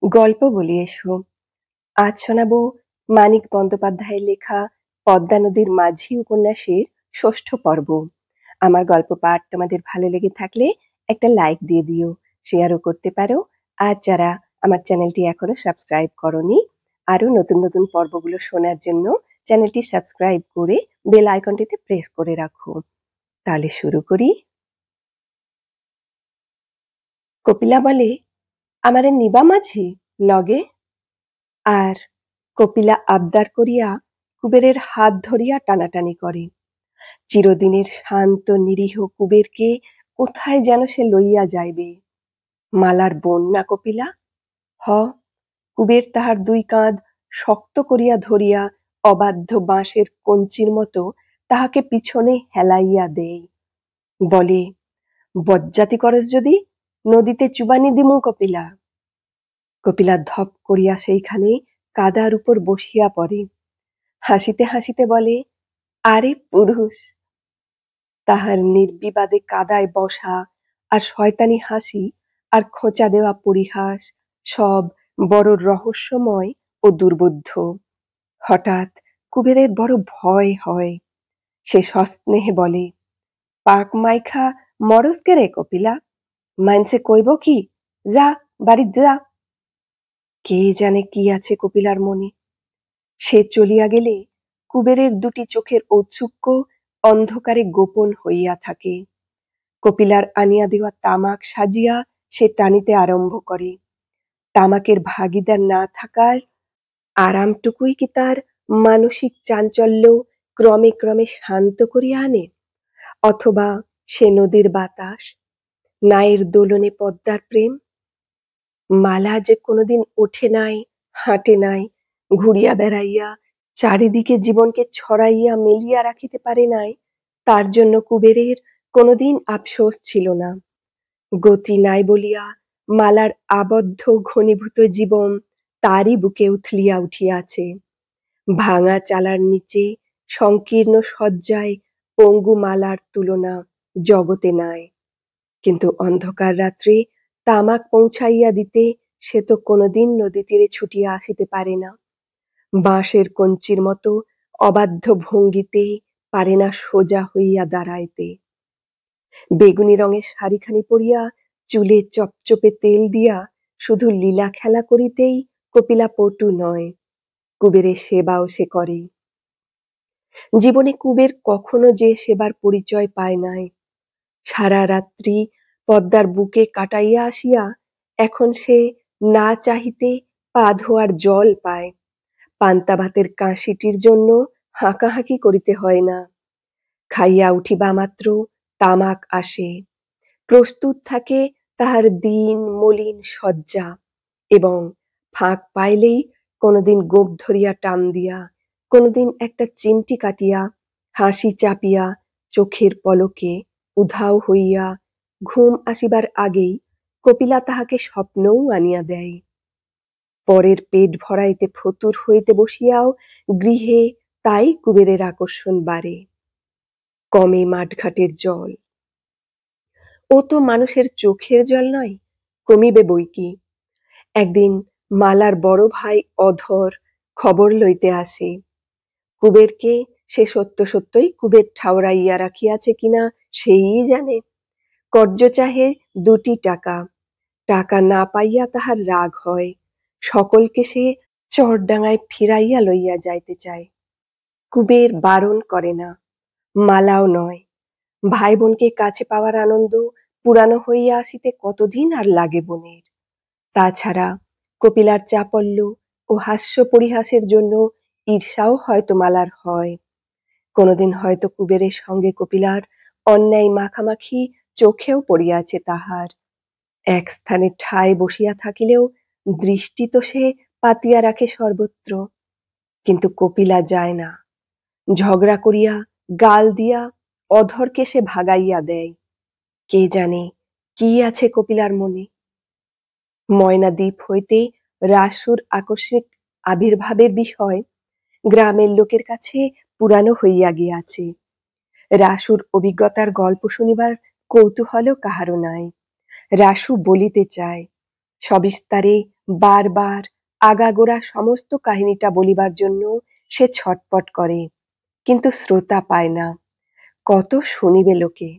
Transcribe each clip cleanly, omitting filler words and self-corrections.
গল্প বলি এসো। আজ শোনাবো মানিক বন্দ্যোপাধ্যায়ের লেখা পদ্মা নদীর মাঝি উপন্যাসের ষষ্ঠ পর্ব। আমার গল্প পাঠ তোমাদের ভালো লেগে থাকলে একটা লাইক দিয়ে দিও, শেয়ারও করতে পারো। আর যারা আমার চ্যানেলটি এখনো সাবস্ক্রাইব করনি, আরো নতুন নতুন পর্বগুলো শোনার জন্য চ্যানেলটি সাবস্ক্রাইব করে বেল আইকনটিতে প্রেস করে রাখো। তাহলে শুরু করি। কপিলা বলে, আমারে নিবা মাঝি লগে? আর কপিলা আবদার করিয়া কুবেরের হাত ধরিয়া টানাটানি করে। চিরদিনের শান্ত নিরীহ কুবেরকে কোথায় যেন সে লইয়া যাইবে। মালার বোন না কপিলা? হ। কুবের তাহার দুই কাঁধ শক্ত করিয়া ধরিয়া অবাধ্য বাঁশের কঞ্চির মতো তাহাকে পিছনে হেলাইয়া দেয়। বলে, বজ্জাতি করস যদি নদীতে চুবানি দিমু কপিলা। কপিলা ধপ করিয়া সেইখানে কাদার উপর বসিয়া পড়ে। হাসিতে হাসিতে বলে, আরে পুরুষ! তাহার নির্বিবাদে কাদায় বসা আর শয়তানি হাসি আর খোঁচা দেওয়া পরিহাস সব বড় রহস্যময় ও দুর্বোধ্য। হঠাৎ কুবেরের বড় ভয় হয়। সে সস্নেহে বলে, পাক মাইখা মরস কে রে কপিলা? মাইনসে কইব কি? যা, বাড়িত যা। কে জানে কি আছে কপিলার মনে। সে চলিয়া গেলে কুবেরের দুটি চোখের ঔৎসুক্য অন্ধকারে গোপন হইয়া থাকে। কপিলার আনিয়া দেওয়া তামাক সাজিয়া সে টানিতে আরম্ভ করে। তামাকের ভাগিদার না থাকার আরামটুকুই কি তার মানসিক চাঞ্চল্য ক্রমে ক্রমে শান্ত করিয়া আনে? অথবা সে নদীর বাতাস, নায়ের দোলনে পদ্মার প্রেম? মালা যে কোনোদিন ওঠে নাই, হাঁটে নাই, ঘুরিয়া বেড়াইয়া চারিদিকে জীবনকে ছড়াইয়া মেলিয়া রাখিতে পারে নাই, তার জন্য কুবেরের কোনোদিন আফসোস ছিল না। গতি নাই বলিয়া মালার আবদ্ধ ঘনীভূত জীবন তারই বুকে উথলিয়া উঠিয়াছে। ভাঙা চালার নিচে সংকীর্ণ শয্যায় পঙ্গু মালার তুলনা জগতে নাই। কিন্তু অন্ধকার রাত্রে তামাক পৌঁছাইয়া দিতে সে তো কোনোদিন নদী তীরে ছুটিয়া আসিতে পারে না। বাঁশের কঞ্চির মতো অবাধ্য ভঙ্গিতে পারে না সোজা হইয়া দাঁড়াইতে। বেগুনি রঙের শাড়িখানি পরিয়া চুলে চপচপে তেল দিয়া শুধু লীলা খেলা করিতেই কপিলা পটু নয়, কুবেরের সেবাও সে করে। জীবনে কুবের কখনো যে সেবার পরিচয় পায় নাই। সারা রাত্রি পদ্মার বুকে কাটাইয়া আসিয়া এখন সে না চাহিতে পা ধোয়ার জল পায়। পান্তা ভাতের কাঁসিটির জন্য হাঁকাহাঁকি করিতে হয় না। খাইয়া উঠিবা মাত্র তামাক আসে। প্রস্তুত থাকে তাহার দিন মলিন শয্যা, এবং ফাঁক পাইলেই কোনোদিন গোঁফ ধরিয়া টান দিয়া, কোনোদিন একটা চিমটি কাটিয়া, হাসি চাপিয়া চোখের পলকে উধাও হইয়া ঘুম আসিবার আগেই কপিলা তাহাকে স্বপ্নও আনিয়া দেয়। পরের পেট ভরাইতে ফতুর হইতে বসিয়াও গৃহে তাই কুবেরের আকর্ষণ বাড়ে। কমে মাঠঘাটের জল। ও তো মানুষের চোখের জল নয়, কমিবে বইকি। একদিন মালার বড় ভাই অধর খবর লইতে আসে। কুবেরকে সে সত্য সত্যই কুবের ঠাওরাইয়া রাখিয়াছে কিনা সেই জানে। কর্য চাহে 2টি টাকা। টাকা না পাইয়া তাহার রাগ হয়। সকলকে সে চরডাঙ্গায় ফিরাইয়া লইয়া যাইতে চায়। কুবের বারণ করে না, মালাও নয়। ভাই বোনকে কাছে পাওয়ার আনন্দ পুরানো হইয়া আসিতে কতদিন আর লাগে বোনের। তাছাড়া কপিলার চাপল্য ও হাস্য পরিহাসের জন্য ঈর্ষাও হয়তো মালার হয়। কোনোদিন হয়তো কুবেরের সঙ্গে কপিলার অন্যায় মাখামাখি চোখেও পড়িয়াছে তাহার। এক স্থানে ঠায় বসিয়া থাকিলেও দৃষ্টি তো সে পাতিয়া রাখে সর্বত্র। কিন্তু কপিলা যায় না। ঝগড়া করিয়া গাল দিয়া অধরকে সে ভাগাইয়া দেয়। কে জানে কি আছে কপিলার মনে। ময়না দ্বীপ হইতে রাসুর আকস্মিক আবির্ভাবের বিষয় গ্রামের লোকের কাছে পুরানো হইয়া গিয়াছে। রাসুর অভিজ্ঞতার গল্প শুনিবার কৌতূহলও কাহারও নাই। রাসু বলিতে চায়, সবিস্তারে বারবার আগাগোড়া সমস্ত কাহিনীটা বলিবার জন্য সে ছটপট করে, কিন্তু শ্রোতা পায় না। কত শুনিবে লোকে।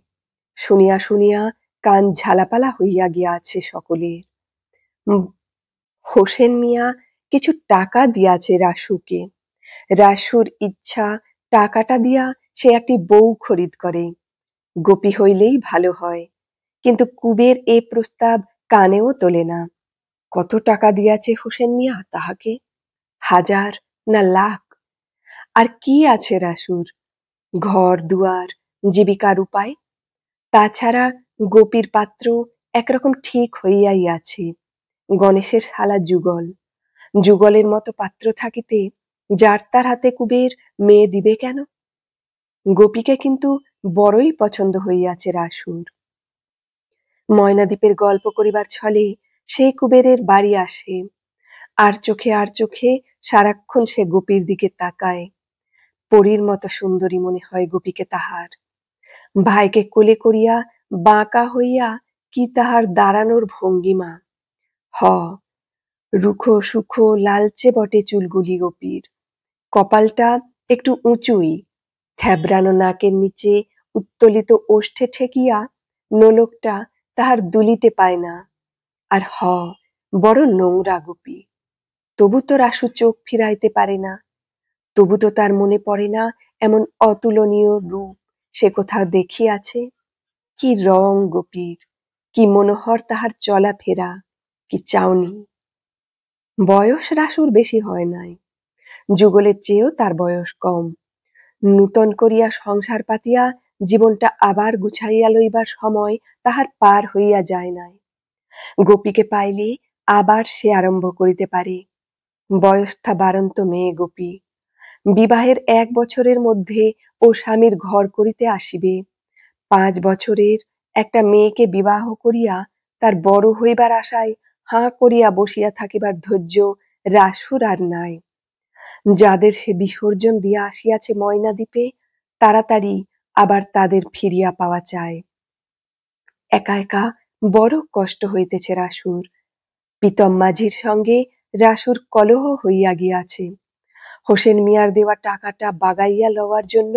শুনিয়া শুনিয়া কান ঝালাপালা হইয়া গিয়াছে সকলের। হোসেন মিয়া কিছু টাকা দিয়াছে রাসুকে। রাসুর ইচ্ছা টাকাটা দিয়া সে একটি বউ খরিদ করে। গোপী হইলেই ভালো হয়, কিন্তু কুবের এ প্রস্তাব কানেও তোলে না। কত টাকা দিয়াছে হোসেন মিয়া তাহাকে? 1000 না লাখ? আর কি আছে রাসুর? ঘর দুয়ার, জীবিকার উপায়? তাছাড়া গোপীর পাত্র একরকম ঠিক হইয়াই আছে। গণেশের শালা যুগল। যুগলের মতো পাত্র থাকিতে যার তার হাতে কুবের মেয়ে দিবে কেন? গোপীকে কিন্তু বড়ই পছন্দ হইয়াছে রাসুর। ময়নাদ্বীপের গল্প করিবার ছলে সে কুবেরের বাড়ি আসে। আর চোখে সারাক্ষণ সে গোপীর দিকে তাকায়। পরীর মতো সুন্দরী মনে হয় গোপীকে তাহার। ভাইকে কোলে করিয়া বাঁকা হইয়া কি তাহার দাঁড়ানোর ভঙ্গিমা! হ, রুখো সুখো লালচে বটে চুলগুলি গোপীর। কপালটা একটু উঁচুই, থ্যাবড়ানো নাকের নিচে উত্তোলিত ওষ্ঠে ঠেকিয়া নোলকটা তাহার দুলিতে পায় না। আর বড় নোংরা গোপী। তবু তো রাসু চোখ ফিরাইতে পারে না। তবু তো তার মনে পড়ে না এমন অতুলনীয় রূপ সে কোথাও দেখিয়াছে। কি রং গোপীর, কি মনোহর তাহার চলাফেরা, কি চাউনি! বয়স রাসুর বেশি হয় নাই, যুগলের চেয়েও তার বয়স কম। নূতন করিয়া সংসার পাতিয়া জীবনটা আবার গুছাইয়া লইবার সময় তাহার পার হইয়া যায় নাই। গোপীকে পাইলে আবার সে আরম্ভ করিতে পারে। বয়স্থা বারন্ত মেয়ে গোপী। বিবাহের 1 বছরের মধ্যে ও স্বামীর ঘর করিতে আসিবে। 5 বছরের একটা মেয়েকে বিবাহ করিয়া তার বড় হইবার আশায় হাঁ করিয়া বসিয়া থাকিবার ধৈর্য রাসুর আর নাই। যাদের সে বিসর্জন দিয়া আসিয়াছে ময়নাদ্বীপে, তাড়াতাড়ি আবার তাদের ফিরিয়া পাওয়া চায়। একা একা বড় কষ্ট হইতেছে রাসুর। প্রীতম মাঝির সঙ্গে রাসুর কলহ হইয়া গিয়াছে। হোসেন মিয়ার দেওয়া টাকাটা বাগাইয়া লওয়ার জন্য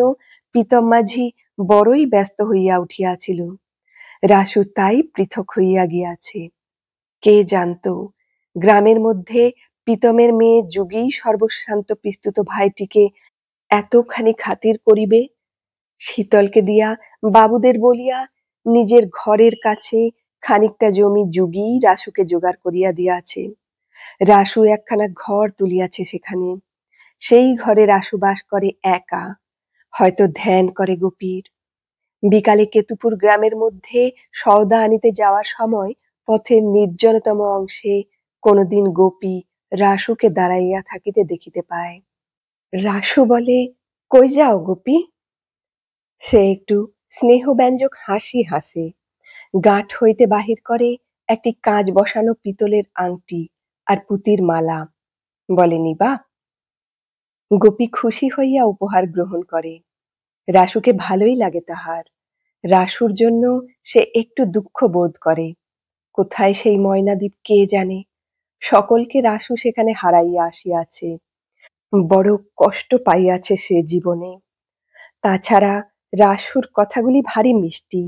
প্রীতম মাঝি বড়ই ব্যস্ত হইয়া উঠিয়াছিল। রাসু তাই পৃথক হইয়া গিয়াছে। কে জানত গ্রামের মধ্যে প্রীতমের মেয়ে যুগী সর্বশান্ত পিস্তুত ভাইটিকে এতখানি খাতির করিবে। শীতলকে দিয়া বাবুদের বলিয়া নিজের ঘরের কাছে খানিকটা জমি যুগী রাসুকে জোগাড় করিয়া দিয়াছে। রাসু একখানা ঘর তুলিয়াছে সেখানে। সেই ঘরে রাসু বাস করে একা, হয়তো ধ্যান করে গোপীর। বিকালে কেতুপুর গ্রামের মধ্যে সওদা আনিতে যাওয়ার সময় পথের নির্জনতম অংশে কোনোদিন গোপী রাসুকে দাঁড়াইয়া থাকিতে দেখিতে পায়। রাসু বলে, কই যাও গোপী? সে একটু স্নেহব্যঞ্জক হাসি হাসে। গাঁঠ হইতে বাহির করে একটি কাঁচ বসানো পিতলের আংটি আর পুঁতির মালা। বলে, নিবা? গোপী খুশি হইয়া উপহার গ্রহণ করে। রাসুকে ভালোই লাগে তাহার। রাসুর জন্য সে একটু দুঃখ বোধ করে। কোথায় সেই ময়নাদ্বীপ কে জানে? সকলকে রাসু সেখানে হারাইয়া আসিয়াছে। বড় কষ্ট পাইয়াছে সে জীবনে। তাছাড়া রাসুর কথাগুলি ভারী মিষ্টি,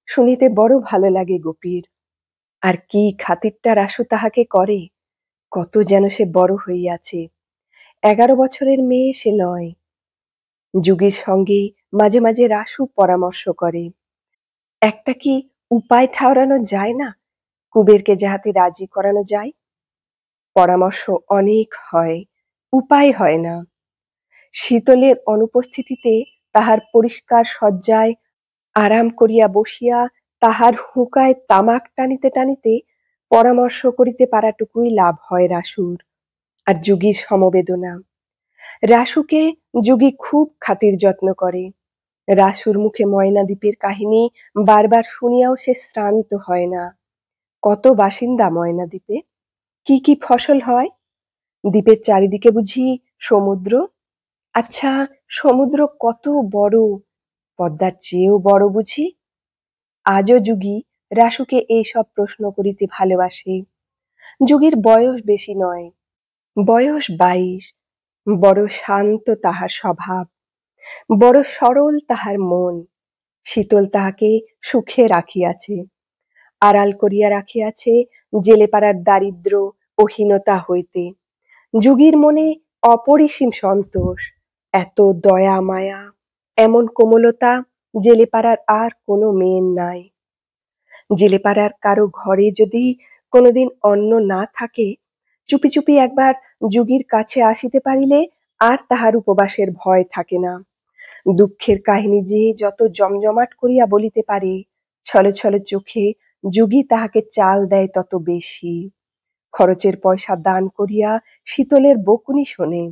শুনিতে বড় ভালো লাগে গোপীর। আর কি খাতিরটা রাসু তাহাকে করে! কত যেন সে বড় হইয়াছে। 11 বছরের মেয়ে সে নয়। যুগীর সঙ্গে মাঝে মাঝে রাসু পরামর্শ করে। একটা কি উপায় ঠাউরানো যায় না, কুবেরকে যাহাতে রাজি করানো যায়? পরামর্শ অনেক হয়, উপায় হয় না। শীতলের অনুপস্থিতিতে তাহার পরিষ্কার শয্যায় আরাম করিয়া বসিয়া তাহার হুঁকায় তামাক টানিতে টানিতে পরামর্শ করিতে পারাটুকুই লাভ হয় রাসুর। আর যুগীর সমবেদনা। রাসুকে যুগী খুব খাতির যত্ন করে। রাসুর মুখে ময়নাদ্বীপের কাহিনী বারবার শুনিয়াও সে শ্রান্ত হয় না। কত বাসিন্দা ময়নাদ্বীপে? কি কি ফসল হয়? দ্বীপের চারিদিকে বুঝি সমুদ্র? আচ্ছা, সমুদ্র কত বড়? পদ্মার চেয়েও বড় বুঝি? আজও যুগী রাসুকে এইসব প্রশ্ন করিতে ভালোবাসে। যোগীর বয়স বেশি নয়, বয়স 22। বড় শান্ত তাহার স্বভাব, বড় সরল তাহার মন। শীতল তাহাকে সুখে রাখিয়াছে, আড়াল করিয়া রাখিয়াছে জেলেপাড়ার দারিদ্র ও হীনতা হইতে। যোগীর মনে অপরিসীম সন্তোষ, এত দয়া মায়া, এমন কোমলতা জেলেপাড়ার আর কোনো মেয়ের নাই। জেলেপাড়ার কারো ঘরে যদি কোনোদিন অন্ন না থাকে, চুপি চুপি একবার যোগীর কাছে আসিতে পারিলে আর তাহার উপবাসের ভয় থাকে না। দুঃখের কাহিনী যে যত জমজমাট করিয়া বলিতে পারে, ছলে ছলে চোখে যোগী তাহাকে চাল দেয় তত বেশি। খরচের পয়সা দান করিয়া শীতলের বকুনি শোনে।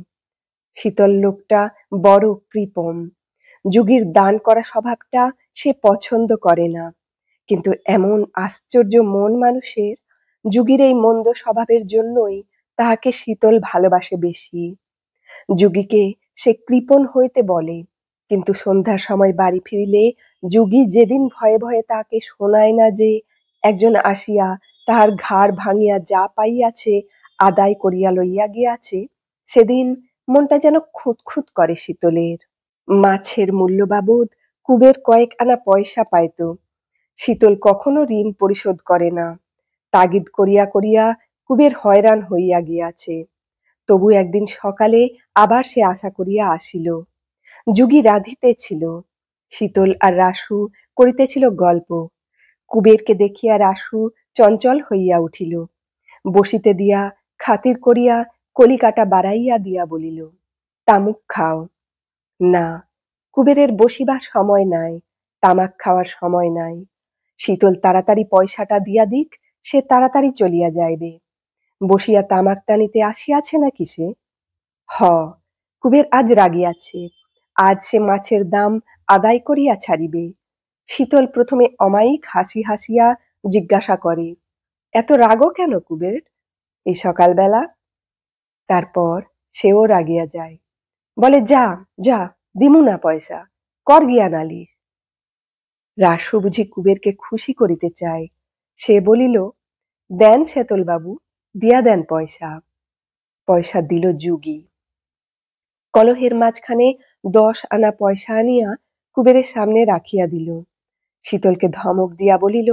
শীতল লোকটা বড় কৃপণ, যোগীর দান করা স্বভাবটা সে পছন্দ করে না। কিন্তু এমন আশ্চর্য মন মানুষের, যোগীর এই মন্দ স্বভাবের জন্যই তাহাকে শীতল ভালোবাসে বেশি। যোগীকে সে কৃপণ হইতে বলে, কিন্তু সন্ধ্যার সময় বাড়ি ফিরিলে যোগী যেদিন ভয়ে ভয়ে তাহাকে শোনায় না যে একজন আসিয়া তাহার ঘাড় ভাঙিয়া যা পাইয়াছে আদায় করিয়া লইয়া গিয়াছে, সেদিন মনটা যেন খুঁতখুত করে শীতলের। মাছের মূল্য বাবদ কুবের কয়েক আনা পয়সা পাইত। শীতল কখনো ঋণ পরিশোধ করে না। তাগিদ করিয়া করিয়া কুবের হয়রান হইয়া গিয়াছে। তবু একদিন সকালে আবার সে আশা করিয়া আসিল। যোগী রাঁধিতেছিল, শীতল আর রাসু করিতেছিল গল্প। কুবেরকে দেখিয়া রাসু চঞ্চল হইয়া উঠিল, বসিতে দিয়া খাতির করিয়া কলিকাটা বাড়াইয়া দিয়া বলিল, তামুক খাও। না, কুবেরের বসিবার সময় নাই, তামাক খাওয়ার সময় নাই। শীতল তাড়াতাড়ি পয়সাটা দিয়া দিক, সে তাড়াতাড়ি চলিয়া যাইবে। বসিয়া তামাক টানিতে আসিয়াছে নাকি সে? হ, কুবের আজ রাগিয়াছে, আজ সে মাছের দাম আদায় করিয়া ছাড়িবে। শীতল প্রথমে অমায়িক হাসি হাসিয়া জিজ্ঞাসা করে, এত রাগও কেন কুবের, এই সকালবেলা? তারপর সেও রাগিয়া যায়, বলে, যা যা, দিমু না পয়সা, কর গিয়া নালিশ। রাসু বুঝি কুবেরকে খুশি করিতে চায়, সে বলিল, দেন ছেতল বাবু, দিয়া দেন পয়সা। পয়সা দিল যোগী। কলহের মাঝখানে 10 আনা পয়সা আনিয়া কুবেরের সামনে রাখিয়া দিল। শীতলকে ধমক দিয়া বলিল,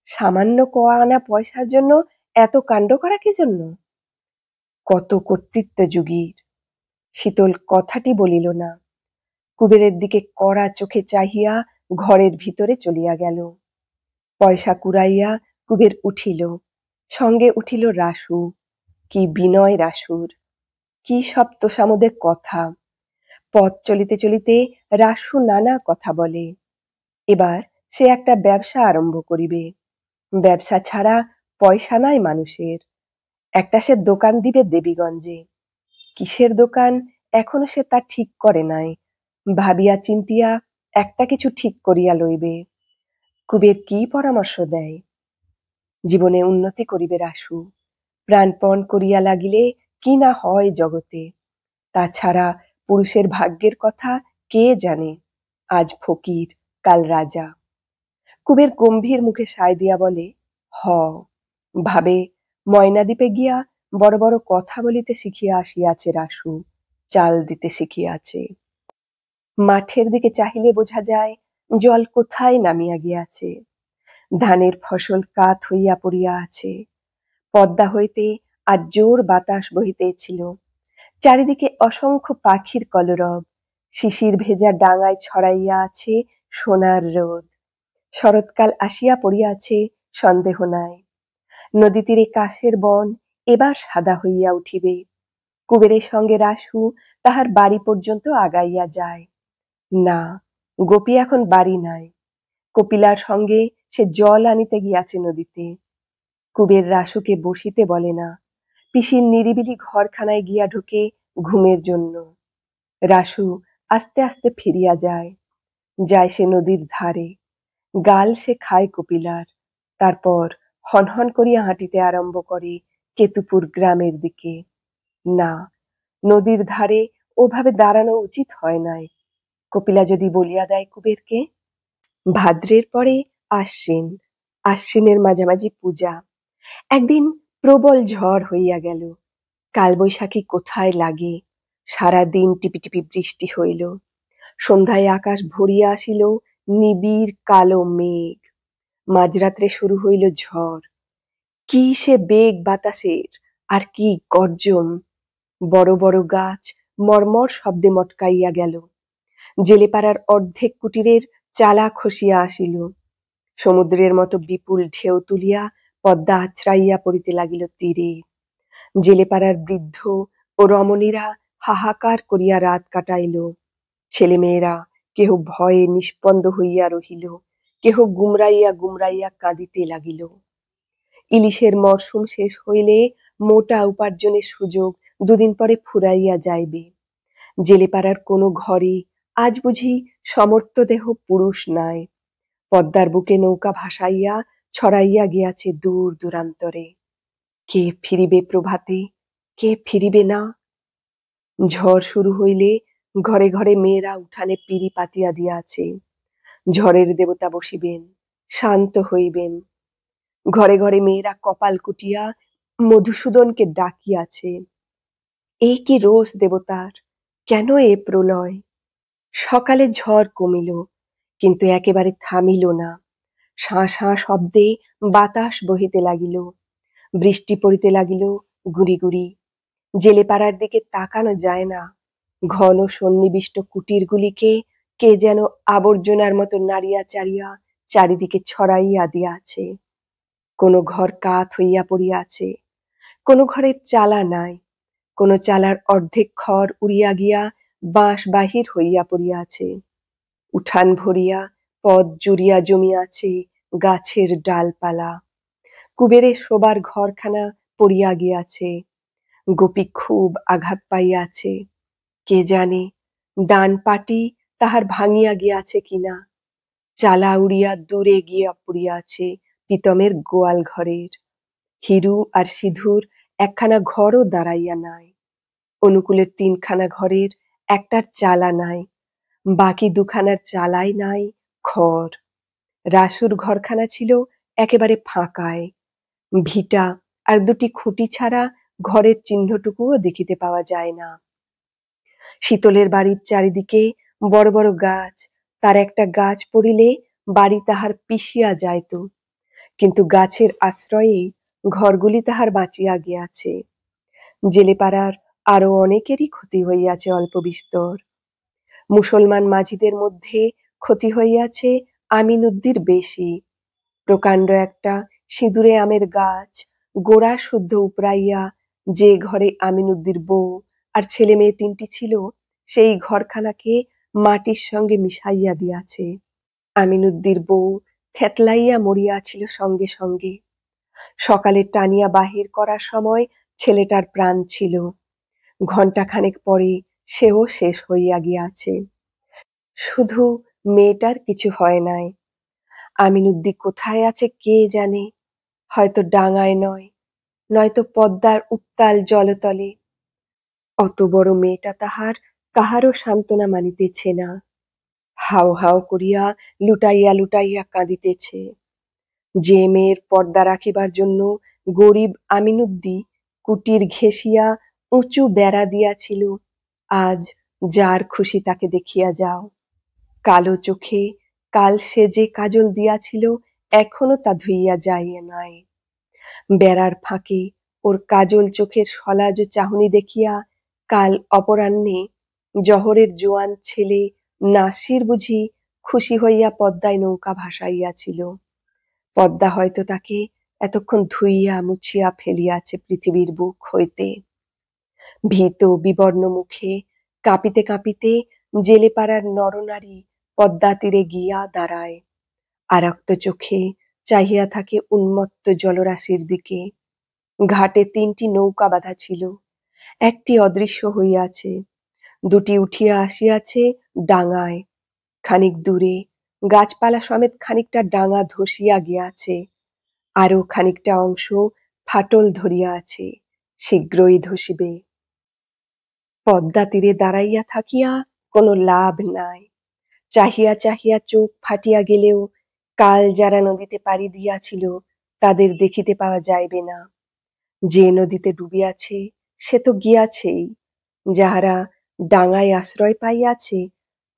সামান্য ক আনা পয়সার জন্য এত কাণ্ড করা কি জন্য? কত কর্তৃত্ব যোগীর! শীতল কথাটি বলিল না, কুবেরের দিকে কড়া চোখে চাহিয়া ঘরের ভিতরে চলিয়া গেল। পয়সা কুড়াইয়া কুবের উঠিল, সঙ্গে উঠিল রাসু। কি বিনয় রাসুর, কি সব তোষামোদের কথা! পথ চলিতে চলিতে রাসু নানা কথা বলে। এবার সে একটা ব্যবসা আরম্ভ করিবে। ব্যবসা ছাড়া পয়সা নাই মানুষের। একটা সে দোকান দিবে দেবীগঞ্জে। কিসের দোকান এখনো সে তা ঠিক করে নাই, ভাবিয়া চিন্তিয়া একটা কিছু ঠিক করিয়া লইবে। কুবের কি পরামর্শ দেয়? জীবনে উন্নতি করিবে রাসু, প্রাণপণ করিয়া লাগিলে কি না হয় জগতে। তাছাড়া পুরুষের ভাগ্যের কথা কে জানে, আজ ফকির কাল রাজা। কুবের গম্ভীর মুখে সায় দিয়া বলে, হ। ভাবে, ময়নাদ্বীপে গিয়া বড় বড় কথা বলিতে শিখিয়া আসিয়াছে রাসু, চাল দিতে শিখিয়াছে। মাঠের দিকে চাহিলে বোঝা যায় জল কোথায় নামিয়া গিয়াছে। ধানের ফসল কাত হইয়া পড়িয়া আছে। পদ্মা হইতে আজ জোর বাতাস বহিতেছিল। চারিদিকে অসংখ্য পাখির কলরব, শিশির ভেজা ডাঙায় ছড়াইয়া আছে সোনার রোদ। শরৎকাল আসিয়া পড়িয়াছে, সন্দেহ নাই। নদী তীরে কাশের বন এবার সাদা হইয়া উঠিবে। কুবেরের সঙ্গে রাসু তাহার বাড়ি পর্যন্ত আগাইয়া যায়। না, গোপী এখন বাড়ি নাই, কপিলার সঙ্গে সে জল আনিতে গিয়াছে নদীতে। কুবের রাসুকে বসিতে বলে না, পিসির নিরিবিলি ঘরখানায় গিয়া ঢোকে ঘুমের জন্য। রাসু আস্তে আস্তে ফিরিয়া যায়, যায় সে নদীর ধারে। গাল সে খায় কপিলার, তারপর হনহন করিয়া হাঁটিতে আরম্ভ করে কেতুপুর গ্রামের দিকে। না, নদীর ধারে ওভাবে দাঁড়ানো উচিত হয় নাই। কপিলা যদি বলিয়া দেয় কুবেরকে, ভাদ্রের পরে আশ্বিন, আশ্বিনের মাঝামাঝি পূজা। একদিন প্রবল ঝড় হইয়া গেল। কালবৈশাখী কোথায় লাগে, সারা দিন টিপি টিপি বৃষ্টি হইল। সন্ধ্যায় আকাশ ভরিয়া আসিল নিবিড় কালো মেঘ। মাঝরাত্রে শুরু হইল ঝড়। কি সে বেগ বাতাসের, আর কি গর্জন! বড় বড় গাছ মর্মর শব্দে মটকাইয়া গেল। জেলেপাড়ার অর্ধেক কুটিরের চালা খসিয়া আসিল। সমুদ্রের মতো বিপুল ঢেউ তুলিয়া পদ্মা আছড়াইয়া পড়িতে লাগিল তীরে। জেলেপাড়ার বৃদ্ধ ও রমণীরা হাহাকার করিয়া রাত কাটাইল। ছেলেমেয়েরা কেহ ভয়ে নিস্পন্দ হইয়া রহিল, কেহ গুমরাইয়া গুমরাইয়া কাঁদিতে লাগিল। ইলিশের মরশুম শেষ হইলে মোটা উপার্জনের সুযোগ দুদিন পরে ফুরাইয়া যাইবে। জেলেপাড়ার কোনো ঘরে আজ বুঝি সমর্থ দেহ পুরুষ নাই। পদ্মার বুকে নৌকা ভাসাইয়া ছড়াইয়া গিয়াছে দূর দূরান্তরে। কে ফিরিবে প্রভাতে, কে ফিরিবে না? ঝড় শুরু হইলে ঘরে ঘরে মেয়েরা উঠানে পিঁড়ি পাতিয়া দিয়াছে। ঝড়ের দেবতা বসিবেন, শান্ত হইবেন। ঘরে ঘরে মেয়েরা কপাল কুটিয়া মধুসূদনকে ডাকিয়াছে। এই কি রোষ দেবতার, কেন এ প্রলয়? সকালে ঝড় কমিল, কিন্তু একেবারে থামিল না। শাঁ শাঁ শব্দে বাতাস বহিতে লাগিল, বৃষ্টি পড়িতে লাগিল গুঁড়ি গুঁড়ি। জেলেপাড়ার দিকে তাকানো যায় না। ঘন সন্নিবিষ্ট কুটিরগুলিকে কে যেন আবর্জনার মতো নাড়িয়া চাড়িয়া চারিদিকে ছড়াইয়া দিয়াছে। কোনো ঘর কাত হইয়া পড়িয়াছে, কোনো ঘরের চালা নাই, কোনো চালার অর্ধেক খড় উড়িয়া গিয়া বাঁশ বাহির হইয়া পড়িয়াছে। উঠান ভরিয়া পথ জুড়িয়া জমিয়াছে গাছের ডালপালা। কুবেরের শোবার ঘরখানা পড়িয়া গিয়াছে। গোপী খুব আঘাত পাইয়াছে। কে জানে ডান পাটি তাহার ভাঙিয়া গিয়াছে কিনা। চালা উড়িয়া দূরে গিয়া পড়িয়াছে পিতমের গোয়াল ঘরের। হিরু আর সিধুর একখানা ঘরও দাঁড়াইয়া নাই। অনুকূলের তিনখানা ঘরের একটার চালা নাই, বাকি দুখানার চালাই নাই খড়। রাসুর ঘরখানা ছিল একেবারে ফাঁকায়। ভিটা আর দুটি খুঁটি ছাড়া ঘরের চিহ্নটুকুও দেখিতে পাওয়া যায় না। শীতলের বাড়ির চারিদিকে বড় বড় গাছ, তার একটা গাছ পড়িলে বাড়ি তাহার পিষিয়া যাইত, কিন্তু গাছের আশ্রয়ে ঘরগুলি তাহার বাঁচিয়া গিয়াছে। জেলেপাড়ার আরো অনেকেরই ক্ষতি হইয়াছে অল্প বিস্তর। মুসলমান মাঝিদের মধ্যে ক্ষতি হইয়াছে আমিনুদ্দির বেশি। প্রকাণ্ড একটা সিঁদুরে আমের গাছ গোড়া শুদ্ধ উপড়াইয়া যে ঘরে আমিনুদ্দির বউ আর ছেলে মেয়ে তিনটি ছিল, সেই ঘরখানাকে মাটির সঙ্গে মিশাইয়া দিয়াছে। আমিনুদ্দির বউ থেতলাইয়া মরিয়াছিল সঙ্গে সঙ্গে। সকালে টানিয়া বাহির করার সময় ছেলেটার প্রাণ ছিল, ঘণ্টাখানেক পরে সেও শেষ হইয়া গিয়াছে। শুধু মেয়েটার কিছু হয় নাই। আমিনুদ্দি কোথায় আছে কে জানে, হয়তো ডাঙায় নয়, নয়তো পদ্মার উত্তাল জলতলে। অত বড় মেয়েটা তাহার কাহারও সান্ত্বনা মানিতেছে না। হাও হাও করিয়া লুটাইয়া লুটাইয়া কাঁদিতেছে। যে মেয়ের পর্দা রাখিবার জন্য গরিব আমিনুদ্দি কুটির ঘেঁষিয়া উঁচু বেড়া দিয়াছিল, আজ যার খুশি তাকে দেখিয়া যাও। কালো চোখে কাল সে যে কাজল দিয়াছিল, এখনো তা ধুইয়া যাইয়া নাই। বেড়ার ফাঁকে ওর কাজল চোখের সলাজ চাহনি দেখিয়া কাল অপরাহ্নে জহরের জোয়ান ছেলে নাসির বুঝি খুশি হইয়া পদ্মায় নৌকা ভাসাইয়াছিল। পদ্মা হয়তো তাকে এতক্ষণ ধুইয়া মুছিয়া ফেলিয়াছে পৃথিবীর বুক হইতে। ভীত বিবর্ণ মুখে কাঁপিতে কাঁপিতে জেলেপাড়ার নরনারী পদ্মা তীরে গিয়া দাঁড়ায়, আরক্ত চোখে চাহিয়া থাকে উন্মত্ত জলরাশির দিকে। ঘাটে তিনটি নৌকা বাঁধা ছিল, একটি অদৃশ্য হইয়াছে, দুটি উঠিয়া আসিয়াছে ডাঙায়। খানিক দূরে গাছপালা সমেত খানিকটা ডাঙা ধসিয়া গিয়াছে, আরো খানিকটা অংশ ফাটল ধরিয়া আছে, শীঘ্রই ধসিবে। পদ্মা তীরে দাঁড়াইয়া থাকিয়া কোনো লাভ নাই। চাহিয়া চাহিয়া চোখ ফাটিয়া গেলেও কাল যারা নদীতে পাড়ি দিয়াছিল তাদের দেখিতে পাওয়া যাইবে না। যে নদীতে ডুবিয়াছে সে তো গিয়াছেই, যাহারা ডাঙায় আশ্রয় পাইয়াছে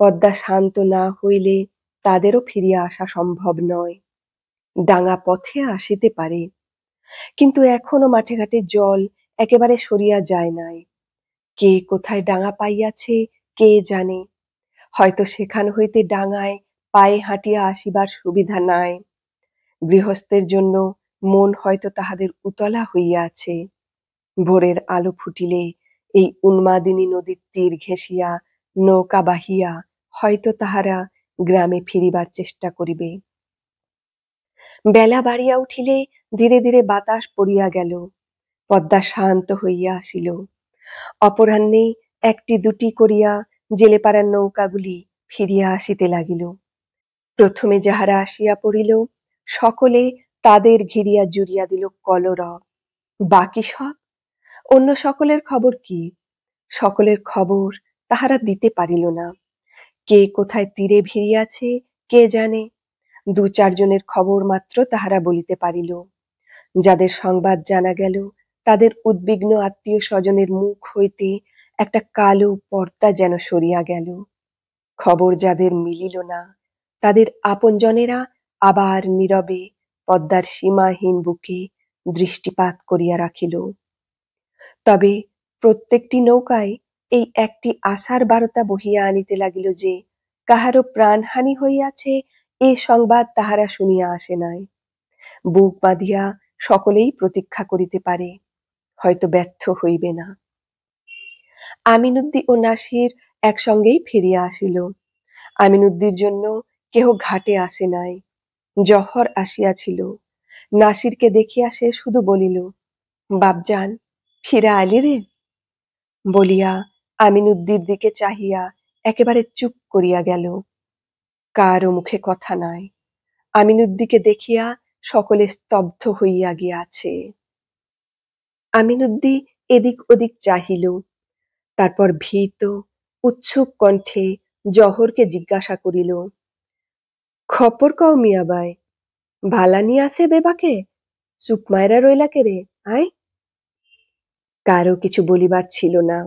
পদ্মা শান্ত না হইলে তাদেরও ফিরিয়া আসা সম্ভব নয়। ডাঙা পথে আসিতে পারে, কিন্তু এখনো মাঠে ঘাটে জল একেবারে সরিয়া যায় নাই। কে কোথায় ডাঙা পাইয়াছে কে জানে, হয়তো সেখান হইতে ডাঙায় পায়ে হাঁটিয়া আসিবার সুবিধা নাই। গৃহস্থের জন্য মন হয়তো তাহাদের উতলা হইয়া আছে। ভোরের আলো ফুটিলে এই উন্মাদিনী নদীর তীর ঘেঁষিয়া নৌকা বাহিয়া হয়তো তাহারা গ্রামে ফিরিবার চেষ্টা করিবে। বেলা বাড়িয়া উঠিলে ধীরে ধীরে বাতাস পড়িয়া গেল, পদ্মা শান্ত হইয়া আসিল। অপরাহ্নে একটি দুটি করিয়া জেলেপাড়ার নৌকাগুলি ফিরিয়া আসিতে লাগিল। প্রথমে যাহারা আসিয়া পড়িল সকলে তাদের ঘিরিয়া জুড়িয়া দিল কলরব। বাকি সব অন্য সকলের খবর কি? সকলের খবর তাহারা দিতে পারিল না। কে কোথায় তীরে ভিড়িয়াছে কে জানে, দু চারজনের খবর মাত্র তাহারা বলিতে পারিল। যাদের সংবাদ জানা গেল তাদের উদ্বিগ্ন আত্মীয় স্বজনের মুখ হইতে একটা কালো পর্দা যেন সরিয়া গেল। খবর যাদের মিলিল না তাদের আপনজনেরা আবার নীরবে পদ্মার সীমাহীন বুকে দৃষ্টিপাত করিয়া রাখিল। তবে প্রত্যেকটি নৌকায় এই একটি আশার বার্তা বহিয়া আনিতে লাগিল যে কাহারও প্রাণহানি হইয়াছে এ সংবাদ তাহারা শুনিয়া আসে নাই। বুক বাঁধিয়া সকলেই প্রতীক্ষা করিতে পারে, হয়তো ব্যর্থ হইবে না। আমিনুদ্দি ও নাসির একসঙ্গেই ফিরিয়া আসিল। আমিনুদ্দির জন্য কেহ ঘাটে আসে নাই, জহর আসিয়াছিল। নাসিরকে দেখিয়া সে শুধু বলিল, বাপজান ফিরা আলি রে, বলিয়া আমিনুদ্দির দিকে চাহিয়া একেবারে চুপ করিয়া গেল। কারও মুখে কথা নাই। আমিনুদ্দিকে দেখিয়া সকলে স্তব্ধ হইয়া গিয়াছে। আমিনুদ্দি এদিক ওদিক চাহিল, তারপর ভীত উৎসুক কণ্ঠে জহরকে জিজ্ঞাসা করিল, খপর কও মিয়াবাই, ভালা নিয়ে আসে বেবাকে, চুপ মায়রা রইলা কে রে আয়? কারো কিছু বলিবার ছিল না।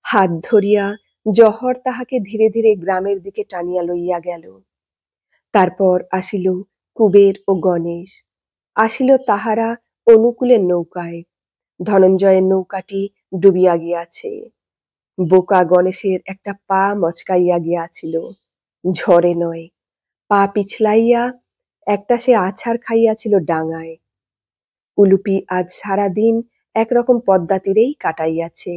হাত ধরিয়া জহর তাহাকে ধীরে ধীরে গ্রামের দিকে টানিয়া লইয়া গেল। তারপর আসিল কুবের ও গণেশ, আসিল তাহারা অনুকূলের নৌকায়। ধনঞ্জয়ের নৌকাটি ডুবিয়া গিয়াছে। বোকা গণেশের একটা পা মচকাইয়া গিয়াছিল, ঝড়ে নয়, পা পিছলাইয়া একটা সে আছাড় খাইয়াছিল ডাঙায়। কুলুপি আজ সারাদিন একরকম পদ্মা তীরেই কাটাইয়াছে।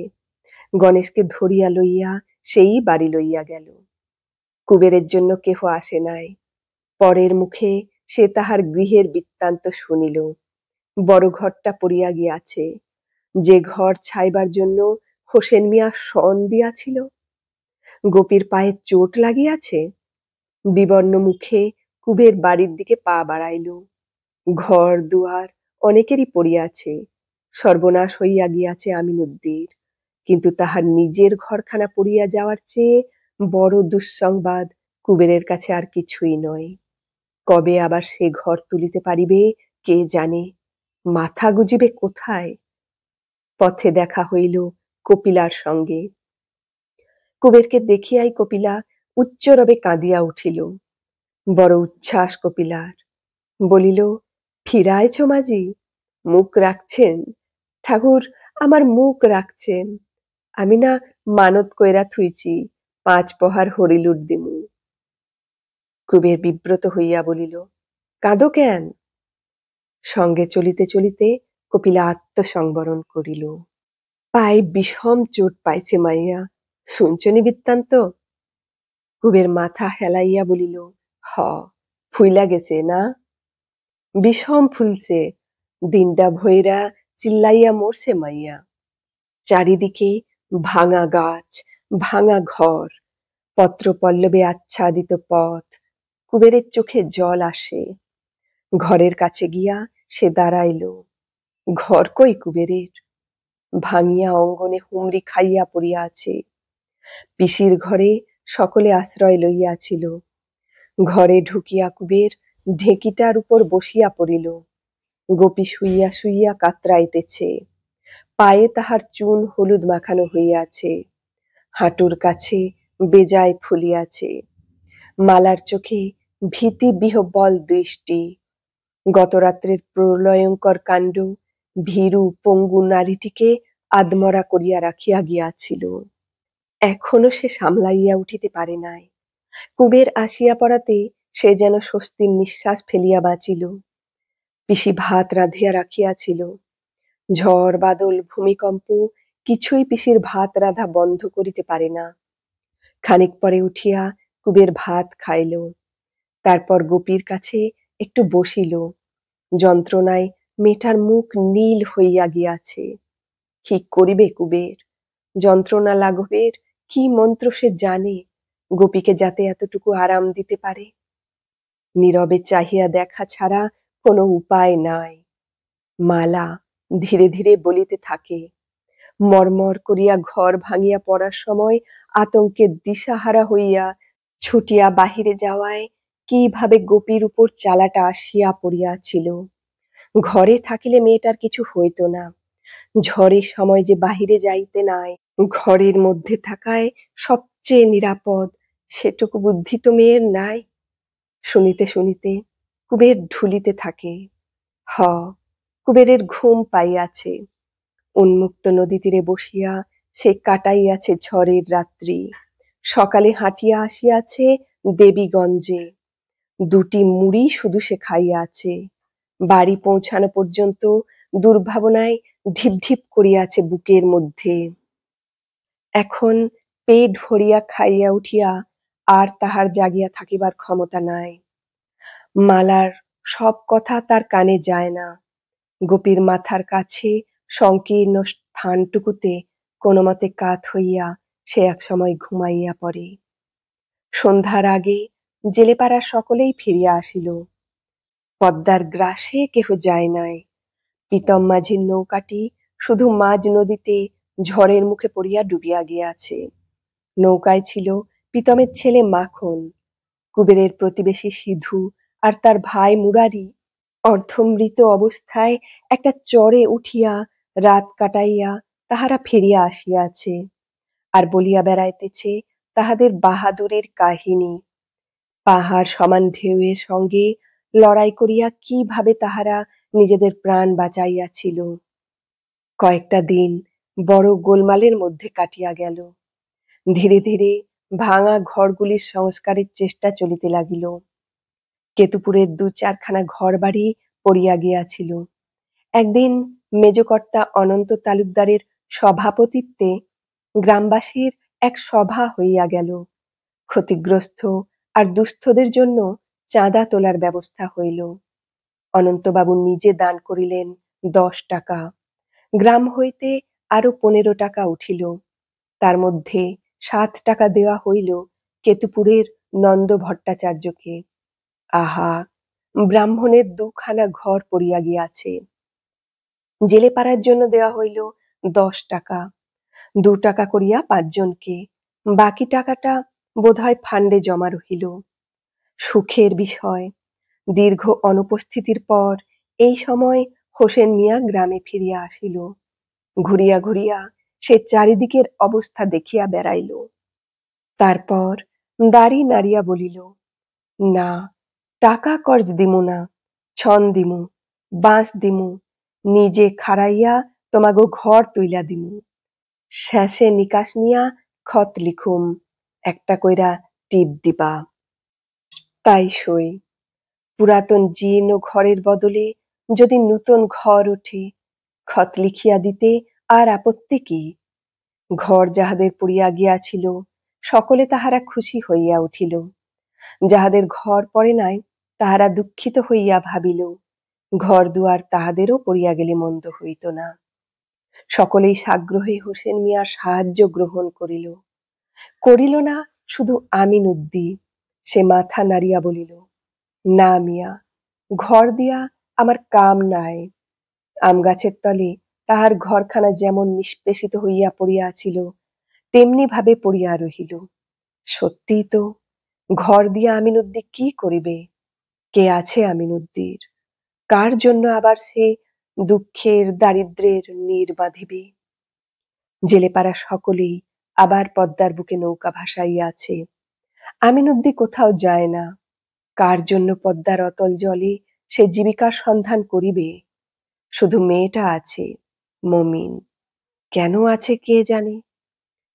গণেশকে ধরিয়া লইয়া সেই বাড়ি লইয়া গেল। কুবেরের জন্য কেহ আসে নাই। পরের মুখে সে তাহার গৃহের বৃত্তান্ত শুনিল। বড় ঘরটা পড়িয়া গিয়াছে, যে ঘর ছাইবার জন্য হোসেন মিয়া শন দিয়াছিল। গোপীর পায়ে চোট লাগিয়াছে। বিবর্ণ মুখে কুবের বাড়ির দিকে পা বাড়াইল। ঘর দুয়ার অনেকেরই পড়িয়াছে, সর্বনাশ হইয়া গিয়াছে আমিনুদ্দির। কিন্তু তাহার নিজের ঘরখানা পড়িয়া যাওয়ার চেয়ে বড় দুঃসংবাদ কুবেরের কাছে আর কিছুই নয়। কবে আবার সে ঘর তুলিতে পারিবে কে জানে, মাথা গুজিবে কোথায়? পথে দেখা হইল কপিলার সঙ্গে। কুবেরকে দেখিয়াই কপিলা উচ্চরবে কাঁদিয়া উঠিল। বড় উচ্ছ্বাস কপিলার। বলিল, ফিরাইছ মাঝি, মুখ রাখছেন ঠাকুর, আমার মুখ রাখছেন। আমি না মানত কইরা থুইছি 5 পহার হরিলুট দিমু। কুবের বিব্রত হইয়া বলিল, কাঁদো কেন? সঙ্গে চলিতে চলিতে কপিলা আত্মসংবরণ করিল। পায়ে বিষম চোট পাইছে মাইয়া, শুনছনি বৃত্তান্ত? কুবের মাথা হেলাইয়া বলিল, হ, ফুইলা গেছে না? বিষম ফুলছে, দিনটা ভৈরা চিল্লাইয়া মরছে মাইয়া। চারিদিকে ভাঙা গাছ, ভাঙা ঘর, পত্র পল্লবে আচ্ছাদিত পথ। কুবেরের চোখে জল আসে। ঘরের কাছে গিয়া সে দাঁড়াইল। ঘর কই কুবেরের? ভাঙিয়া অঙ্গনে হুমড়ি খাইয়া পড়িয়া আছে। পিসির ঘরে সকলে আশ্রয় লইয়াছিল। ঘরে ঢুকিয়া কুবের ঢেঁকিটার উপর বসিয়া পড়িল। গোপী শুইয়া শুইয়া কাতরাইতেছে, পায়ে তাহার চুন হলুদ মাখানো হইয়াছে, হাঁটুর কাছে বেজায় ফুলিয়াছে। মালার চোখে ভীতি বিহ্বল দৃষ্টি। গতরাত্রের প্রলয়ঙ্কর কাণ্ড ভীরু পঙ্গু নারীটিকে আদমরা করিয়া রাখিয়া গিয়াছিল। এখনো সে সামলাইয়া উঠিতে পারে নাই। কুবের আসিয়া পড়াতে সে যেন স্বস্তির নিঃশ্বাস ফেলিয়া বাঁচিল। পিসি ভাত রাঁধিয়া রাখিয়াছিল। ঝড় বাদল ভূমিকম্প কিছুই পিসির ভাত রাঁধা বন্ধ করিতে পারে না। খানিক পরে উঠিয়া কুবের ভাত খাইল, তারপর গোপীর কাছে একটু বসিল। যন্ত্রণায় মেয়েটার মুখ নীল হইয়া গিয়াছে। কি করিবে কুবের? যন্ত্রণা লাঘবের কি মন্ত্র সে জানে, গোপীকে যাতে এতটুকু আরাম দিতে পারে। নীরবে চাহিয়া দেখা ছাড়া কোনো উপায় নাই। মালা ধীরে ধীরে বলিতে থাকে। মরমর করিয়া ঘর ভাঙিয়া পড়ার সময় আতঙ্কে দিশাহারা হইয়া ছুটিয়া বাহিরে যাওয়ায় কিভাবে গোপীর উপর চালাটা আসিয়া পড়িয়াছিল। ঘরে থাকিলে মেয়েটার কিছু হইত না, ঝড়ের সময় যে বাহিরে যাইতে নাই, ঘরের মধ্যে থাকায় সবচেয়ে নিরাপদ, সেটুকু বুদ্ধি তো মেয়ের নাই। শুনিতে শুনিতে কুবের ঢুলিতে থাকে। হ, কুবেরের ঘুম পাইয়াছে। উন্মুক্ত নদী তীরে বসিয়া সে কাটাইয়াছে ঝড়ের রাত্রি। সকালে হাঁটিয়া আসিয়াছে দেবীগঞ্জে। দুটি মুড়ি শুধু সে খাইয়াছে। বাড়ি পৌঁছানো পর্যন্ত দুর্ভাবনায় ঢিপ ঢিপ করিয়াছে বুকের মধ্যে। এখন পেট ভরিয়া খাইয়া উঠিয়া আর তাহার জাগিয়া থাকিবার ক্ষমতা নাই। মালার সব কথা তার কানে যায় না। গোপীর মাথার কাছে সংকীর্ণ স্থানটুকুতে কোনোমতে কাত হইয়া সে একসময় ঘুমাইয়া পড়ে। সন্ধ্যার আগে জেলেপাড়ার সকলেই ফিরিয়া আসিল। পদ্মার গ্রাসে কেহ যায় নাই। প্রীতম মাঝির নৌকাটি শুধু মাঝ নদীতে ঝড়ের মুখে পড়িয়া ডুবিয়া গিয়াছে। নৌকায় ছিল প্রীতমের ছেলে মাখন, কুবেরের প্রতিবেশী সিধু আর তার ভাই মুরারি। অর্ধমৃত অবস্থায় একটা চরে উঠিয়া রাত কাটাইয়া তাহারা ফিরিয়া আসিয়াছে, আর বলিয়া বেড়াইতেছে তাহাদের বাহাদুরের কাহিনী। পাহাড় সমান ঢেউয়ের সঙ্গে লড়াই করিয়া কিভাবে তাহারা নিজেদের প্রাণ বাঁচাইয়াছিল। কয়েকটা দিন বড় গোলমালের মধ্যে কাটিয়া গেল। ধীরে ধীরে ভাঙা ঘরগুলির সংস্কারের চেষ্টা চলিতে লাগিল। কেতুপুরের ২-৪খানা ঘর বাড়ি পড়িয়া গিয়াছিল। একদিন মেজকর্তা অনন্ত তালুকদারের সভাপতিত্বে গ্রামবাসীর এক সভা হইয়া গেল। ক্ষতিগ্রস্ত আর দুস্থদের জন্য চাঁদা তোলার ব্যবস্থা হইল। অনন্তবাবু নিজে দান করিলেন ১০ টাকা। গ্রাম হইতে আরো ১৫ টাকা উঠিল। তার মধ্যে ৭ টাকা দেওয়া হইল কেতুপুরের নন্দ ভট্টাচার্যকে। আহা, ব্রাহ্মণের ২খানা ঘর পড়িয়া গিয়াছে। জেলে পাড়ার জন্য দেওয়া হইল ১০ টাকা, ২ টাকা করিয়া ৫ জনকে। বাকি টাকাটা বোধহয় ফান্ডে জমা রহিল। সুখের বিষয়, দীর্ঘ অনুপস্থিতির পর এই সময় হোসেন মিয়া গ্রামে ফিরিয়া আসিল। ঘুরিয়া ঘুরিয়া সে চারিদিকের অবস্থা দেখিয়া বেড়াইল। তারপর দাড়ি নাড়িয়া বলিল, না, টাকা কর্জ দিমু না, ছন দিমু, বাঁশ দিমু, নিজে খাড়াইয়া তোমাগো ঘর তুইলা দিমু। শেষে নিকাশ নিয়া খত লিখুম, একটা কইরা টিপ দিবা। তাই সই। পুরাতন জীর্ণ ঘরের বদলে যদি নূতন ঘর ওঠে, খত লিখিয়া দিতে আর আপত্তি কি? ঘর যাহাদের পড়িয়া গিয়াছিল সকলে তাহারা খুশি হইয়া উঠিল। যাহাদের ঘর পড়ে নাই তাহারা দুঃখিত হইয়া ভাবিল, ঘর দুয়ার তাহাদেরও পড়িয়া গেলে মন্দ হইত না। সকলেই সাগ্রহে হোসেন মিয়ার সাহায্য গ্রহণ করিল। করিল না শুধু আমিন উদ্দিন। সে মাথা নাড়িয়া বলিল, না মিয়া, ঘর দিয়া আমার কাম নাই। আম গাছের তলে তাহার ঘরখানা যেমন নিষ্পেষিত হইয়া পড়িয়াছিল তেমনি ভাবে পড়িয়া রহিল। সত্যিই তো, ঘর দিয়া আমিন উদ্দিন কি করিবে? কে আছে আমিন উদ্দির? কার জন্য আবার সে দুঃখের দারিদ্র্যের নীড় বাঁধিবে? জেলেপাড়া সকলেই আবার পদ্মার বুকে নৌকা ভাসাইয়া আছে। আমিনুদ্দি কোথাও যায় না। কার জন্য পদ্মার অতল জলে সে জীবিকার সন্ধান করিবে? শুধু মেয়েটা আছে, মমিন। কেন আছে কে জানে?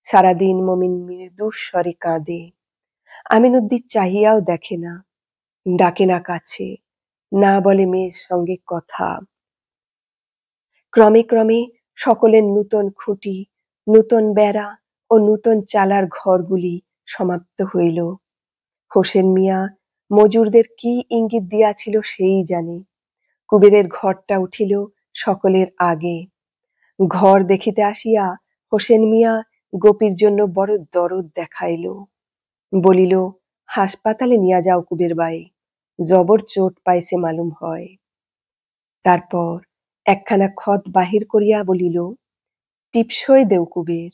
সারাদিন মমিন মৃদুর স্বরে কাঁদে। আমিনুদ্দি চাহিয়াও দেখে না, ডাকে না কাছে, না বলে মেয়ের সঙ্গে কথা। ক্রমে ক্রমে সকলের নূতন খুঁটি, নূতন বেড়া ও নূতন চালার ঘরগুলি সমাপ্ত হইল। হোসেন মিয়া মজুরদের কি ইঙ্গিত দিয়াছিল সেই জানে। কুবেরের ঘরটা উঠিল সকলের আগে। ঘর দেখিতে আসিয়া হোসেন মিয়া গোপীর জন্য বড় দরদ দেখাইল। বলিল, হাসপাতালে নিয়া যাও কুবের বাই, জবর চোট পাইছে মালুম হয়। তারপর একখানা খত বাহির করিয়া বলিল, টিপসই দেও কুবের,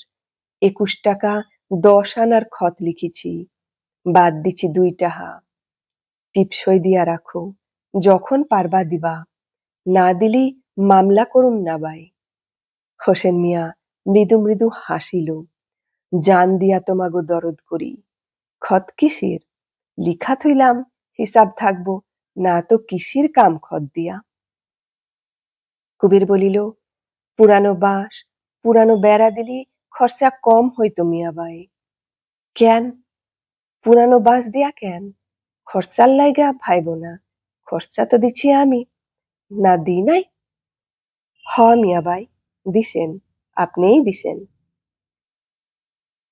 21 টাকা 10 আনার খত লিখিছি, বাদ দিছি 2 টাকা। টিপসই দিয়া রাখো, যখন পারবা দিবা, না দিলি মামলা করুন না বাই। হোসেন মিয়া মৃদু মৃদু হাসিল। জান দিয়া তোমাগো দরদ করি, খত কিসের? লিখা থইলাম, হিসাব থাকবো, না তো কিসির কাম খত দিয়া। কুবের বলিল, পুরানো বাঁশ, পুরানো বেড়া দিলি খরচা কম হইতো মিয়াবাই। কেন? পুরানো বাঁশ দিয়া কেন? খরচার লাইগা ভাইব না, খরচা তো দিচ্ছি আমি, না দি নাই? হ মিয়াবাই, দিছেন, আপনিই দিছেন।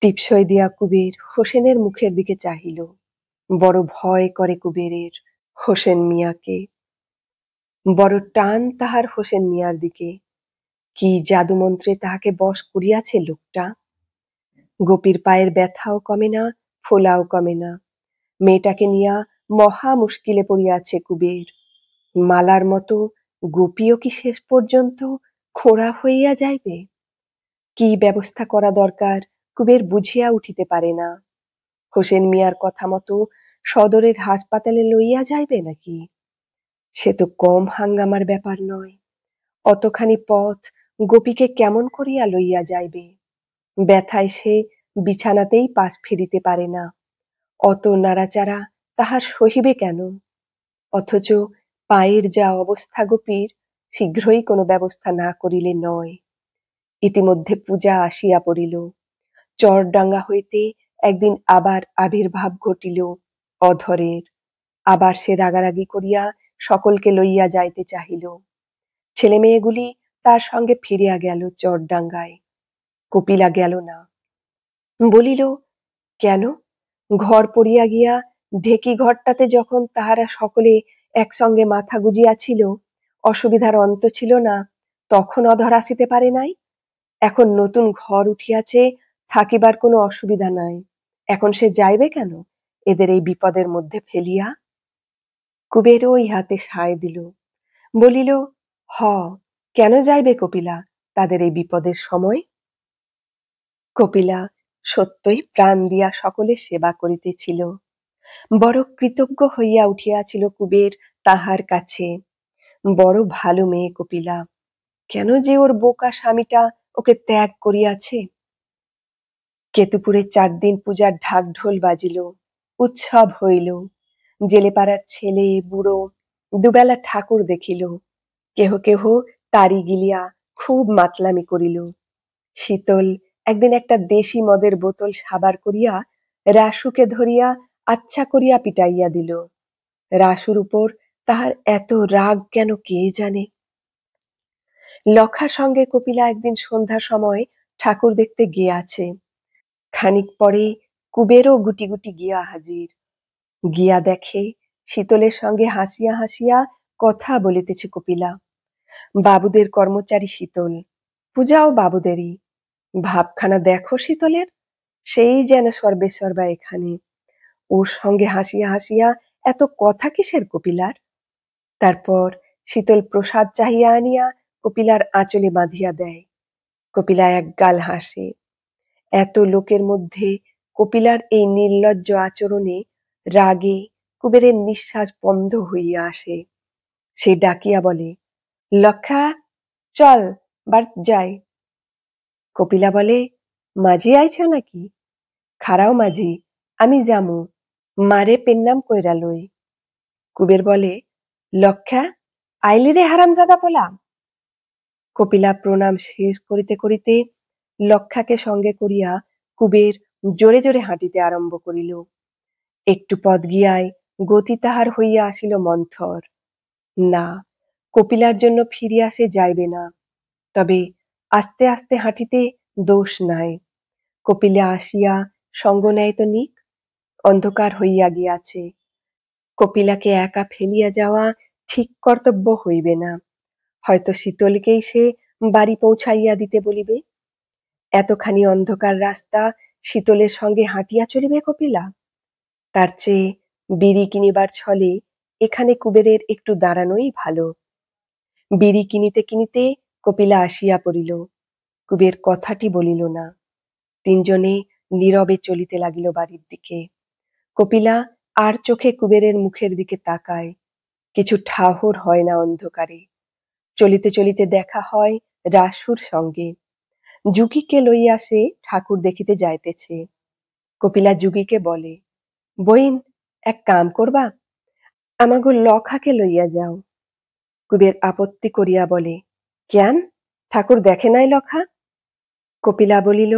টিপসই দিয়া কুবের হোসেনের মুখের দিকে চাহিল। বড় ভয় করে কুবেরের হোসেন মিয়াকে। বড় টান তাহার হোসেন মিয়ার দিকে। কি জাদুমন্ত্রে তাহাকে বশ করিয়াছে লোকটা। গোপীর পায়ের ব্যথাও কমে না, ফোলাও কমে না। মেয়েটাকে নিয়া মহা মুশকিলে পড়িয়াছে কুবের। মালার মতো গোপীও কি শেষ পর্যন্ত খোঁড়া হইয়া যাইবে? কি ব্যবস্থা করা দরকার কুবের বুঝিয়া উঠিতে পারে না। হোসেন মিয়ার কথা মতো সদরের হাসপাতালে লইয়া যাইবে নাকি? সে তো কম হাঙ্গামার ব্যাপার নয়। অতখানি পথ গোপীকে কেমন করিয়া লইয়া যাইবে? ব্যথায় সে বিছানাতেই পাশ ফিরিতে পারে না। অত নাড়াচাড়া তাহার সহিবে কেন? অথচ পায়ের যা অবস্থা গোপীর, শীঘ্রই কোনো ব্যবস্থা না করিলে নয়। ইতিমধ্যে পূজা আসিয়া পড়িল। চরডাঙ্গা হইতে একদিন আবার আবির্ভাব ঘটিল অধরের। আবার সে রাগারাগি করিয়া সকলকে লইয়া যাইতে চাহিল। ছেলেমেয়েগুলি তার সঙ্গে ফিরিয়া গেল চরডাঙ্গায়। কপিলা গেল না। বলিল, কেন? ঘর পড়িয়া গিয়া ঢেকি ঘরটাতে যখন তাহারা সকলে একসঙ্গে মাথা গুজিয়াছিল, অসুবিধার অন্ত ছিল না, তখন অধর আসিতে পারে নাই? এখন নতুন ঘর উঠিয়াছে, থাকিবার কোনো অসুবিধা নাই, এখন সে যাইবে কেন এদের এই বিপদের মধ্যে ফেলিয়া? কুবেরও ইহাতে সায় দিল। বলিল, হ, কেন যাইবে কপিলা তাদের এই বিপদের সময়? কপিলা সত্যই প্রাণ দিয়া সকলের সেবা করিতেছিল। বড় কৃতজ্ঞ হইয়া উঠিয়াছিল কুবের তাহার কাছে। বড় ভালো মেয়ে কপিলা। কেন যে ওর বোকা স্বামীটা ওকে ত্যাগ করিয়াছে? কেতুপুরে 4 দিন পূজার ঢাক ঢোল বাজিল, উৎসব হইল। জেলেপাড়ার ছেলে বুড়ো দুবেলা ঠাকুর দেখিল। কেহ কেহ তারি গিলিয়া খুব মাতলামি করিল। শীতল একদিন একটা দেশি মদের বোতল সাবার করিয়া রাসুকে ধরিয়া আচ্ছা করিয়া পিটাইয়া দিল। রাসুর উপর তাহার এত রাগ কেন কে জানে। লখার সঙ্গে কপিলা একদিন সন্ধ্যার সময় ঠাকুর দেখতে গিয়াছে। খানিক পরে কুবেরও গুটি গুটি গিয়া হাজির। গিয়া দেখে শীতলের সঙ্গে হাসিয়া হাসিয়া কথা বলিতেছে কপিলা। বাবুদের কর্মচারী শীতল, পূজাও বাবুদেরই। ভাবখানা দেখো শীতলের, সেই যেন সর্বেসর্বা এখানে। ওর সঙ্গে হাসিয়া হাসিয়া এত কথা কিসের কপিলার? তারপর শীতল প্রসাদ চাহিয়া আনিয়া কপিলার আঁচলে বাঁধিয়া দেয়। কপিলা একগাল হাসে। এত লোকের মধ্যে কপিলার এই নির্লজ্জ আচরণে রাগে কুবেরের নিঃশ্বাস বন্ধ হইয়া আসে। সে ডাকিয়া বলে, লক্ষা, চল বাড়ি যাই। কপিলা বলে, মাঝি আইছ নাকি? খারাও মাঝি, আমি যামু, মারে পেন্নাম কইরা লই। কুবের বলে, লক্ষা, আইলি রে হারামজাদা পোলা। কপিলা প্রণাম শেষ করিতে করিতে লক্ষাকে সঙ্গে করিয়া কুবের জোরে জোরে হাঁটিতে আরম্ভ করিল। একটু পথ গিয়ায় গতি তাহার হইয়া আসিল মন্থর। না, কপিলার জন্য ফিরিয়া সে যাইবে না। তবে আস্তে আস্তে হাঁটিতে দোষ নাই। কপিলা আসিয়া সঙ্গ নেয় তো নিক, অন্ধকার হইয়া গিয়াছে। কপিলাকে একা ফেলিয়া যাওয়া ঠিক কর্তব্য হইবে না। হয়তো শীতলকেই সে বাড়ি পৌঁছাইয়া দিতে বলিবে। এতখানি অন্ধকার রাস্তা শীতলের সঙ্গে হাঁটিয়া চলিবে কপিলা? তার চেয়ে বিড়ি কিনিবার ছলে এখানে কুবেরের একটু দাঁড়ানোই ভালো। বিড়ি কিনিতে কিনিতে কপিলা আসিয়া পড়িল। কুবের কথাটি বলিল না। তিনজনে নীরবে চলিতে লাগিল বাড়ির দিকে। কপিলা আর চোখে কুবেরের মুখের দিকে তাকায়। কিছু ঠাহর হয় না অন্ধকারে। চলিতে চলিতে দেখা হয় রাসুর সঙ্গে। যুগীকে লইয়া সে ঠাকুর দেখিতে যাইতেছে। কপিলা যুগীকে বলে, বইন, এক কাম করবা, আমাগো লখাকে লইয়া যাও। কুবের আপত্তি করিয়া বলে, কেন, ঠাকুর দেখে নাই লখা? কপিলা বলিল,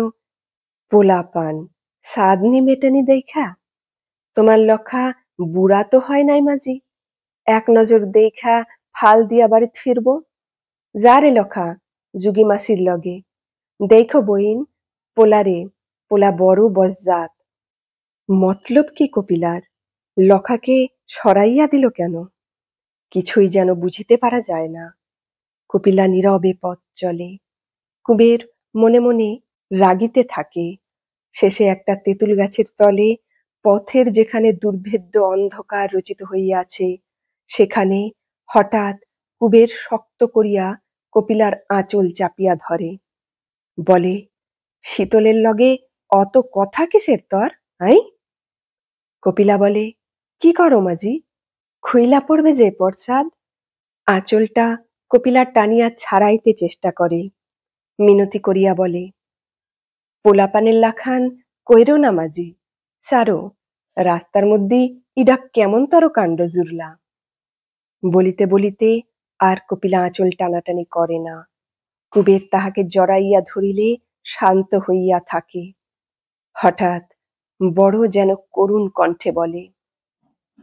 পোলাপান, সাদনি মেটানি দেখা? তোমার লক্ষা বুড়া তো হয় নাই মাঝি, এক নজর দেখা ফাল দিয়া বাড়িত ফিরব। যা রে লখা, যুগী মাসির লগে, দেখো বইন, পোলারে, পোলা বড় বজ্জাত। মতলব কি কপিলার? লখাকে সরাইয়া দিল কেন? কিছুই যেন বুঝিতে পারা যায় না। কপিলা নীরবে পথ চলে। কুবের মনে মনে রাগিতে থাকে। শেষে একটা তেঁতুল গাছের তলে পথের যেখানে দুর্ভেদ্য অন্ধকার রচিত হইয়াছে সেখানে হঠাৎ কুবের শক্ত করিয়া কপিলার আঁচল চাপিয়া ধরে। বলে, শীতলের লগে অত কথা কিসের তর, আই? কপিলা বলে, কি করো মাঝি, খুইলা পড়বে যে প্রসাদ। আঁচলটা কপিলা টানিয়া ছাড়াইতে চেষ্টা করে। মিনতি করিয়া বলে, পোলাপানের লাখান কইরো না মাঝি, সারো, রাস্তার মধ্যে ইডা কেমন তর কাণ্ড জুরলা। বলিতে বলিতে আর কপিলা আঁচল টানাটানি করে না। কুবের তাহাকে জড়াইয়া ধরিলে শান্ত হইয়া থাকে। হঠাৎ বড় যেন করুণ কণ্ঠে বলে,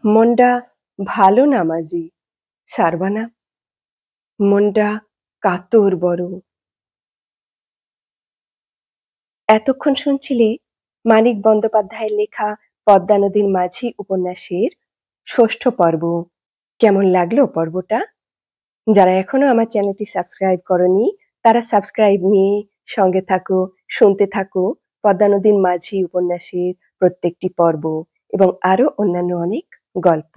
মনটা ভালো না মাঝি, সারবা না? মনটা কাতর বড়। এতক্ষণ শুনছিলে মানিক বন্দ্যোপাধ্যায়ের লেখা পদ্মা নদীর মাঝি উপন্যাসের ৬ষ্ঠ পর্ব। কেমন লাগলো পর্বটা? যারা এখনো আমার চ্যানেলটি সাবস্ক্রাইব করনি তারা সাবস্ক্রাইব নিয়ে সঙ্গে থাকো, শুনতে থাকো পদ্মা নদীর মাঝি উপন্যাসের প্রত্যেকটি পর্ব এবং আরো অন্যান্য অনেক গল্প।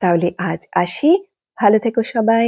তাহলে আজ আসি, ভালো থেকো সবাই।